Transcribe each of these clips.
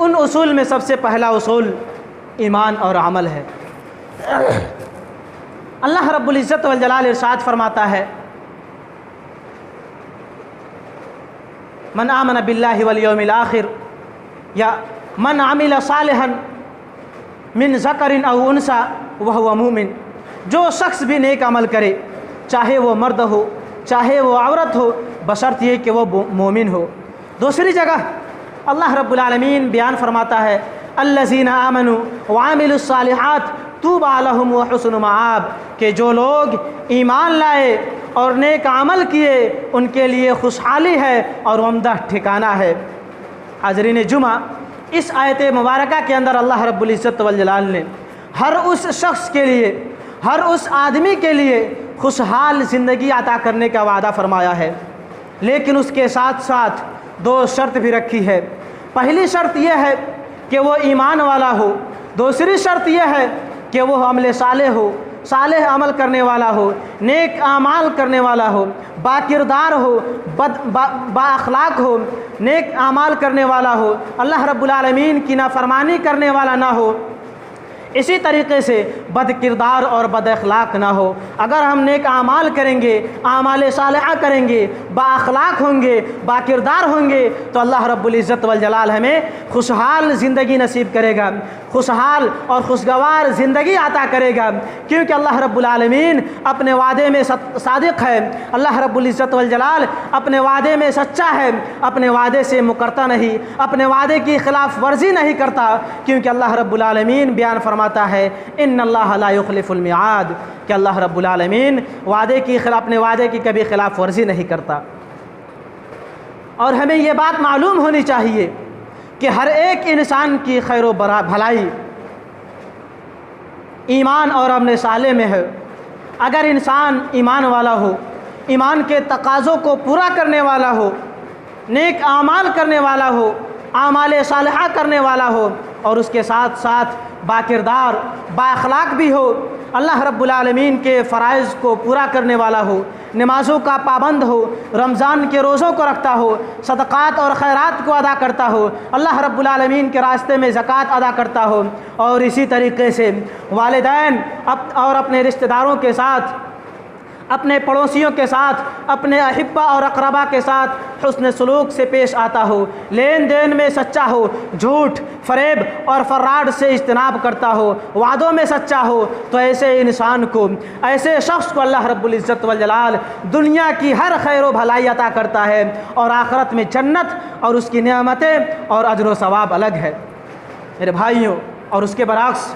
ان اصول میں سب سے پہلا اصول ایمان اور عمل ہے۔ اللہ رب العزت والجلال ارشاد فرماتا ہے، من آمن باللہ والیوم الآخر یا من عمل صالحا من ذکر او انثی وہو مومن، جو شخص بھی نیک عمل کرے، چاہے وہ مرد ہو چاہے وہ عورت ہو، بشرط یہ کہ وہ مومن ہو۔ دوسری جگہ اللہ رب العالمین بیان فرماتا ہے، الذین آمنوا وعملوا الصالحات طوبی لہم وحسن مآب، کہ جو لوگ ایمان لائے اور نیک عمل کیے ان کے لیے خوشحالی ہے اور عمدہ ٹھکانہ ہے۔ حاضرین جمعہ، اس آیت مبارکہ کے اندر اللہ رب العزت والجلال نے ہر اس شخص کے لیے، ہر اس آدمی کے لیے خوشحال زندگی عطا کرنے کا وعدہ فرمایا ہے، لیکن اس کے ساتھ ساتھ دو شرط بھی رکھی ہے۔ پہلی شرط یہ ہے کہ وہ ایمان والا ہو، دوسری شرط یہ ہے کہ وہ عمل صالح ہو، صالح عمل کرنے والا ہو، نیک اعمال کرنے والا ہو، با کردار ہو، با اخلاق ہو، نیک اعمال کرنے والا ہو، اللہ رب العالمین کی نافرمانی کرنے والا نہ ہو، اسی طریقے سے بد کردار اور بد اخلاق نہ ہو۔ اگر ہم نیک اعمال کریں گے، اعمال صالحہ کریں گے، با اخلاق ہوں گے، با کردار ہوں گے، تو اللہ رب العزت والجلال ہمیں خوشحال زندگی نصیب کرے گا، خوشحال اور خوشگوار زندگی عطا کرے گا، کیونکہ اللہ رب العالمین اپنے وعدے میں صادق ہے، اللہ رب العزت والجلال اپنے وعدے میں سچا ہے، اپنے وعدے سے مکرتا نہیں، اپنے وعدے کی خلاف ورزی نہیں کرتا، کیونکہ اللہ رب العالمین بیان فرماتا ہے ان اللہ لا یخلف المیعاد، کہ اللہ رب العالمین اپنے وعدے کی کبھی خلاف ورزی نہیں کرتا۔ اور ہمیں یہ بات معلوم ہونی چاہیے کہ ہر ایک انسان کی خیر و بھلائی ایمان اور عمل صالح میں ہے۔ اگر انسان ایمان والا ہو، ایمان کے تقاضوں کو پورا کرنے والا ہو، نیک اعمال کرنے والا ہو، اعمال صالحہ کرنے والا ہو، اور اس کے ساتھ ساتھ با کردار با اخلاق بھی ہو، اللہ رب العالمین کے فرائض کو پورا کرنے والا ہو، نمازوں کا پابند ہو، رمضان کے روزوں کو رکھتا ہو، صدقات اور خیرات کو ادا کرتا ہو، اللہ رب العالمین کے راستے میں زکوٰۃ ادا کرتا ہو، اور اسی طریقے سے والدین اور اپنے رشتہ داروں کے ساتھ، اپنے پڑوسیوں کے ساتھ، اپنے احبہ اور اقربا کے ساتھ حسن سلوک سے پیش آتا ہو، لین دین میں سچا ہو، جھوٹ، فریب اور فراڈ سے اجتناب کرتا ہو، وعدوں میں سچا ہو، تو ایسے انسان کو، ایسے شخص کو اللہ رب العزت والجلال دنیا کی ہر خیر و بھلائی عطا کرتا ہے، اور آخرت میں جنت اور اس کی نعمتیں اور اجر و ثواب الگ ہے۔ میرے بھائیوں، اور اس کے برعکس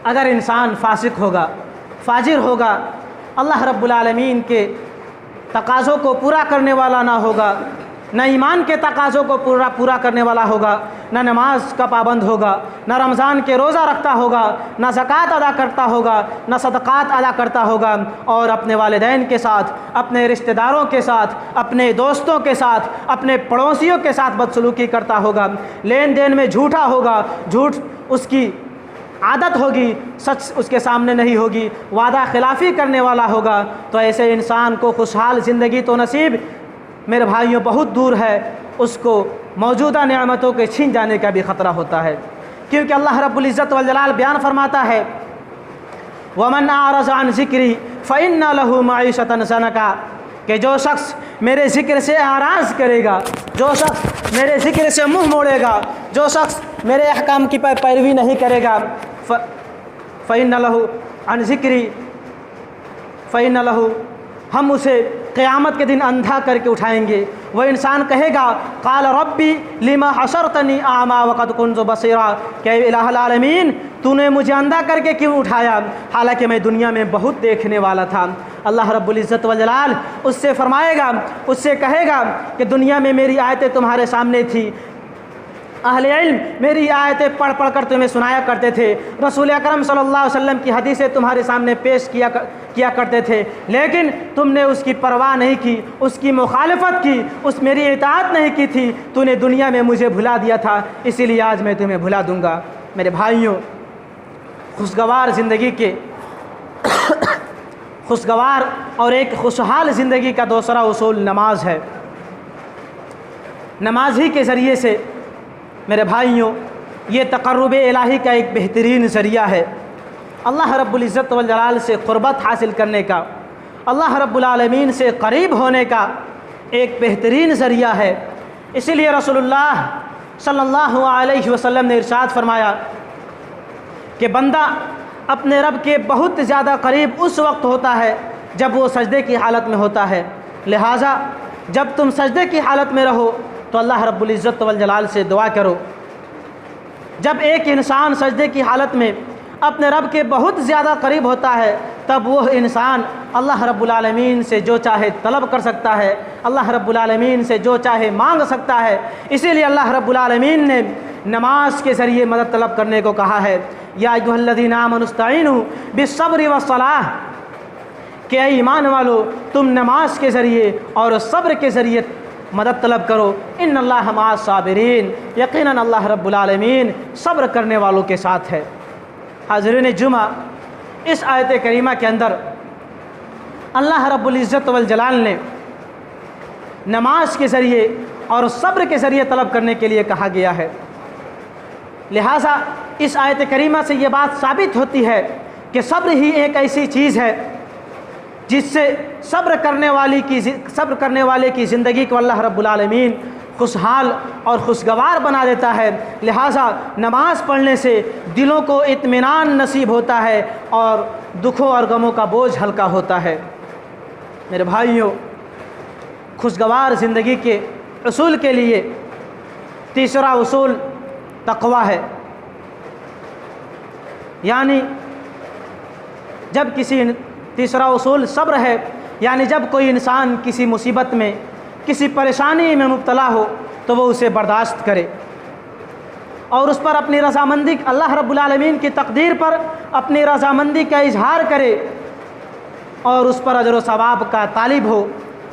اگر انسان فاسق ہوگا، فاجر ہوگا، اللہ رب العالمین کے تقاضوں کو پورا کرنے والا نہ ہوگا، نہ ایمان کے تقاضوں کو پورا کرنے والا ہوگا، نہ نماز کا پابند ہوگا، نہ رمضان کے روزہ رکھتا ہوگا، نہ زکوٰۃ ادا کرتا ہوگا، نہ صدقات ادا کرتا ہوگا، اور اپنے والدین کے ساتھ، اپنے رشتہ داروں کے ساتھ، اپنے دوستوں کے ساتھ، اپنے پڑوسیوں کے ساتھ بدسلوکی کرتا ہوگا، لین دین میں جھوٹا ہوگا، جھوٹ اس کی عادت ہوگی، سچ اس کے سامنے نہیں ہوگی، وعدہ خلافی کرنے والا ہوگا، تو ایسے انسان کو خوشحال زندگی تو نصیب میرے بھائیوں بہت دور ہے، اس کو موجودہ نعمتوں کے چھین جانے کا بھی خطرہ ہوتا ہے، کیونکہ اللہ رب العزت والجلال بیان فرماتا ہے وَمَنْ أَعْرَضَ عَنْ ذِكْرِي فَإِنَّ لَهُ مَعِيشَةً ضَنْكًا، کہ جو شخص میرے ذکر سے اعراض کرے گا، جو شخص میرے ذکر سے منہ موڑے گا، جو شخص میرے احکام کی پیروی نہیں کرے گا، فَإِنَّ لَهُ عَنْ ذِكْرِي فَإِنَّ لَهُ، ہم اسے قیامت کے دن اندھا کر کے اٹھائیں گے، وہ انسان کہے گا قال ربی لما حشرتنی اعمیٰ وقد کنت بصیرا، کہ اے الہ العالمین تو نے مجھے اندھا کر کے کیوں اٹھایا، حالانکہ میں دنیا میں بہت دیکھنے والا تھا۔ اللہ رب العزت والجلال اس سے فرمائے گا، اس سے کہے گا کہ دنیا میں میری آیتیں تمہارے سامنے تھی، اہل علم میری آیتیں پڑھ پڑھ کر تمہیں سنایا کرتے تھے، رسول اکرم صلی اللہ علیہ وسلم کی حدیثیں تمہارے سامنے پیش کیا کرتے تھے، لیکن تم نے اس کی پرواہ نہیں کی، اس کی مخالفت کی، اس میری اطاعت نہیں کی تھی، تو نے دنیا میں مجھے بھلا دیا تھا، اسی لیے آج میں تمہیں بھلا دوں گا۔ میرے بھائیوں، خوشگوار زندگی کے خوشگوار اور ایک خوشحال زندگی کا دوسرا اصول نماز ہے۔ نماز ہی کے ذریعے سے میرے بھائیوں، یہ تقرب الہی کا ایک بہترین ذریعہ ہے اللہ رب العزت والجلال سے قربت حاصل کرنے کا، اللہ رب العالمین سے قریب ہونے کا ایک بہترین ذریعہ ہے۔ اسی لیے رسول اللہ صلی اللہ علیہ وسلم نے ارشاد فرمایا کہ بندہ اپنے رب کے بہت زیادہ قریب اس وقت ہوتا ہے جب وہ سجدے کی حالت میں ہوتا ہے، لہٰذا جب تم سجدے کی حالت میں رہو تو اللہ رب العزت والجلال سے دعا کرو۔ جب ایک انسان سجدے کی حالت میں اپنے رب کے بہت زیادہ قریب ہوتا ہے تب وہ انسان اللہ رب العالمین سے جو چاہے طلب کر سکتا ہے، اللہ رب العالمین سے جو چاہے مانگ سکتا ہے۔ اسی لیے اللہ رب العالمین نے نماز کے ذریعے مدد طلب کرنے کو کہا ہے، یا ایھا الذین آمنوا استعینوا بالصبر والصلاۃ، کہ اے ایمان والو تم نماز کے ذریعے اور صبر کے ذریعے مدد طلب کرو، ان اللہ مع الصابرین، یقیناً اللہ رب العالمین صبر کرنے والوں کے ساتھ ہے۔ حاضرین جمعہ، اس آیت کریمہ کے اندر اللہ رب العزت والجلال نے نماز کے ذریعے اور صبر کے ذریعے طلب کرنے کے لیے کہا گیا ہے، لہٰذا اس آیت کریمہ سے یہ بات ثابت ہوتی ہے کہ صبر ہی ایک ایسی چیز ہے جس سے صبر کرنے والے کی زندگی کو اللہ رب العالمین خوشحال اور خوشگوار بنا دیتا ہے۔ لہٰذا نماز پڑھنے سے دلوں کو اطمینان نصیب ہوتا ہے اور دکھوں اور غموں کا بوجھ ہلکا ہوتا ہے۔ میرے بھائیوں، خوشگوار زندگی کے اصول کے لیے تیسرا اصول تقویٰ ہے، یعنی تیسرا اصول صبر ہے، یعنی جب کوئی انسان کسی مصیبت میں، کسی پریشانی میں مبتلا ہو تو وہ اسے برداشت کرے اور اس پر اپنی رضامندی، اللہ رب العالمین کی تقدیر پر اپنی رضامندی کا اظہار کرے اور اس پر اجر و ثواب کا طالب ہو۔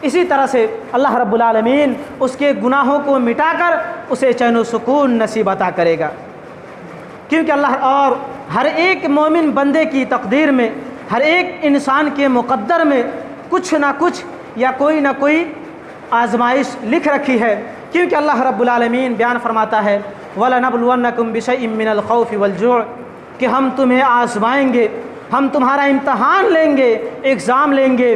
اسی طرح سے اللہ رب العالمین اس کے گناہوں کو مٹا کر اسے چین و سکون نصیب عطا کرے گا، کیونکہ اللہ اور ہر ایک مومن بندے کی تقدیر میں، ہر ایک انسان کے مقدر میں کچھ نہ کچھ یا کوئی نہ کوئی آزمائش لکھ رکھی ہے، کیونکہ اللہ رب العالمین بیان فرماتا ہے وَلَنَبْلُوَنَّكُمْ بِشَيْءٍ مِّنَ الْخَوْفِ وَالْجُوعِ، کہ ہم تمہیں آزمائیں گے، ہم تمہارا امتحان لیں گے، ایگزام لیں گے،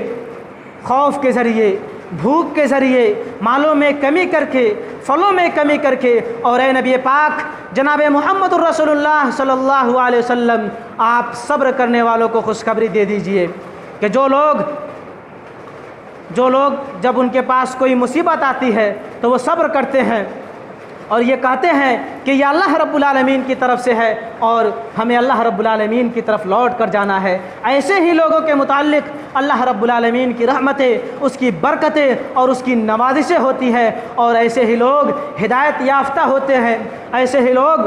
خوف کے ذریعے، بھوک کے ذریعے، مالوں میں کمی کر کے، پھلوں میں کمی کر کے، اور اے نبی پاک جناب محمد الرسول اللہ صلی اللہ علیہ وسلم، آپ صبر کرنے والوں کو خوشخبری دے دیجئے کہ جو لوگ جب ان کے پاس کوئی مصیبت آتی ہے تو وہ صبر کرتے ہیں اور یہ کہتے ہیں کہ یہ اللہ رب العالمین کی طرف سے ہے اور ہمیں اللہ رب العالمین کی طرف لوٹ کر جانا ہے۔ ایسے ہی لوگوں کے متعلق اللہ رب العالمین کی رحمتیں، اس کی برکتیں اور اس کی نوازشیں ہوتی ہیں، اور ایسے ہی لوگ ہدایت یافتہ ہوتے ہیں، ایسے ہی لوگ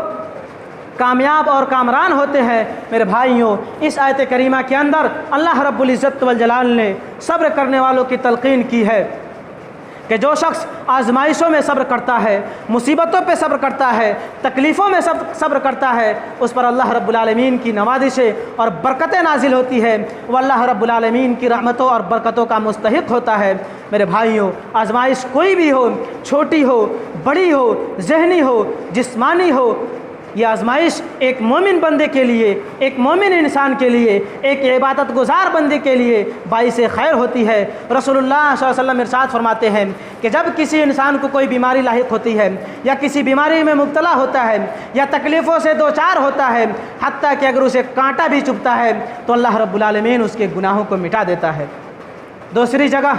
کامیاب اور کامران ہوتے ہیں۔ میرے بھائیوں، اس آیت کریمہ کے اندر اللہ رب العزت والجلال نے صبر کرنے والوں کی تلقین کی ہے کہ جو شخص آزمائشوں میں صبر کرتا ہے، مصیبتوں پہ صبر کرتا ہے، تکلیفوں میں صبر کرتا ہے، اس پر اللہ رب العالمین کی نوازشیں اور برکتیں نازل ہوتی ہیں، وہ اللہ رب العالمین کی رحمتوں اور برکتوں کا مستحق ہوتا ہے۔ میرے بھائیوں، آزمائش کوئی بھی ہو، چھوٹی ہو، بڑی ہو، ذہنی ہو، جسمانی ہو، یہ آزمائش ایک مومن بندے کے لیے، ایک مومن انسان کے لیے، ایک عبادت گزار بندے کے لیے باعث خیر ہوتی ہے۔ رسول اللہ صلی اللہ علیہ وسلم ارشاد فرماتے ہیں کہ جب کسی انسان کو کوئی بیماری لاحق ہوتی ہے یا کسی بیماری میں مبتلا ہوتا ہے یا تکلیفوں سے دوچار ہوتا ہے، حتیٰ کہ اگر اسے کانٹا بھی چبھتا ہے تو اللہ رب العالمین اس کے گناہوں کو مٹا دیتا ہے۔ دوسری جگہ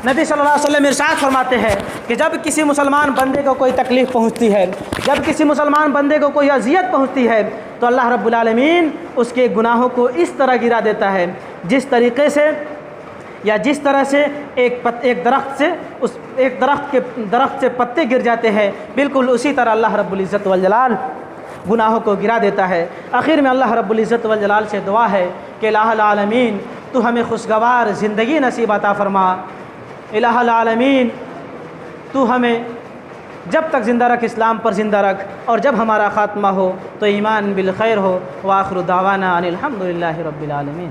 نبی صلی اللہ علیہ وسلم ارشاد فرماتے ہیں کہ جب کسی مسلمان بندے کو کوئی تکلیف پہنچتی ہے، جب کسی مسلمان بندے کو کوئی اذیت پہنچتی ہے تو اللہ رب العالمین اس کے گناہوں کو اس طرح گرا دیتا ہے جس طریقے سے یا جس طرح سے ایک درخت سے پتے گر جاتے ہیں، بالکل اسی طرح اللہ رب العزت والجلال گناہوں کو گرا دیتا ہے۔ آخر میں اللہ رب العزت والجلال سے دعا ہے کہ الہ العالمین تو ہمیں خوشگوار زندگی نصیب عطا فرما، الہ العالمین تو ہمیں جب تک زندہ رکھ، اسلام پر زندہ رکھ، اور جب ہمارا خاتمہ ہو تو ایمان بالخیر ہو۔ وآخر دعوانا ان الحمد للہ رب العالمین۔